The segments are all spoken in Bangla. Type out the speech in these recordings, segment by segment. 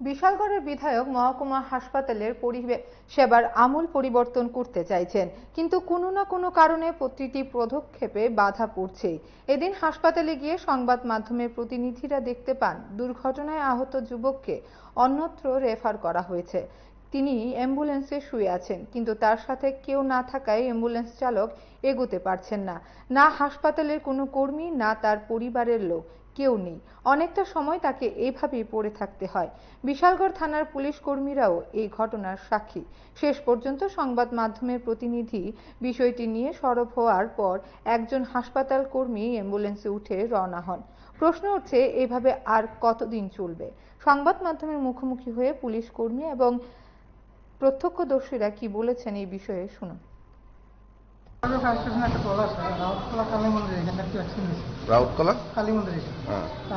বিশালগড়ের বিধায়ক মহকুমা হাসপাতালের সেবার আমূল পরিবর্তন করতে চাইছেন, কিন্তু কোনো না কোনো কারণে প্রতিটি পদক্ষেপে বাধা পড়ছেই। এদিন হাসপাতালে গিয়ে সংবাদ মাধ্যমের প্রতিনিধিরা দেখতে পান দুর্ঘটনায় আহত যুবককে অন্যত্র রেফার করা হয়েছে। তিনি অ্যাম্বুলেন্সে শুয়ে আছেন, কিন্তু তার সাথে কেউ না থাকায় অ্যাম্বুলেন্স চালক এগোতে পারছেন না। না হাসপাতালের কোনো কর্মী, না তার পরিবারের লোক, কেউ নেই। অনেকটা সময় তাকে এইভাবেই পড়ে থাকতে হয়। বিশালগড় থানার পুলিশ কর্মীরাও এই ঘটনার সাক্ষী। শেষ পর্যন্ত সংবাদ মাধ্যমের প্রতিনিধি বিষয়টি নিয়ে সরব হওয়ার পর একজন হাসপাতাল কর্মী অ্যাম্বুলেন্সে উঠে রওনা হন। প্রশ্ন উঠছে, এভাবে আর কতদিন চলবে? সংবাদ মাধ্যমের মুখোমুখি হয়ে পুলিশ কর্মী এবং প্রত্যক্ষদর্শীরা কি বলেছেন এই বিষয়ে শুনুন। রাউতকলা কালী মন্দির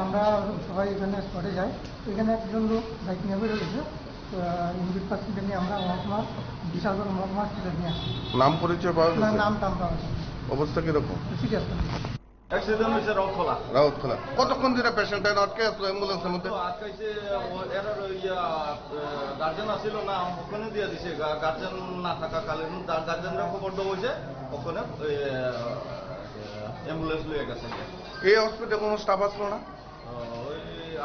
আমরা সবাই এখানে স্পটে যাই। এখানে একজন লোক বাইক নিয়ে বেরো গেছে, ইনভিট পার্সেন্টে নিয়ে আমরা মহকুমা বিশালগড় মহকুমা হসপিটাল নিয়ে আসি। নাম পরিচয় পাওয়া গেছে? নাম টাম পাওয়া যায়। অবস্থা কিরকম? সিরিয়াস। অ্যাক্সিডেন্ট হয়েছে রাউতকলা। কতক্ষণ ধরে পেশেন্ট আটকে আসলো অ্যাম্বুলেন্সের মধ্যে? আটকাইছে এরার গার্জেন আসছিল না, ওখানে দিয়ে দিছে। গার্জেন না থাকা কালে গার্জেনরা খবর দেওয়া হয়েছে, ওখানে অ্যাম্বুলেন্স লয়ে গেছে। এই হসপিটালে কোনো স্টাফ আসলো না?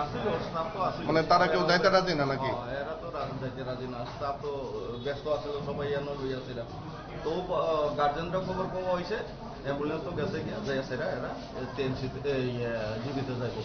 আসছিল, স্টাফ তো আসছিল। মানে তারা কেউ যাইতে রাজি না নাকি? এরা তো যাইতে রাজি না, স্টাফ তো ব্যস্ত আছিল, সবাই এনে লইয়াছিল। তো গার্জেনরা খবর পাওয়া হয়েছে, অ্যাম্বুলেন্স তো গেছে গিয়া যাইছে, এরা জীবিত যাইব।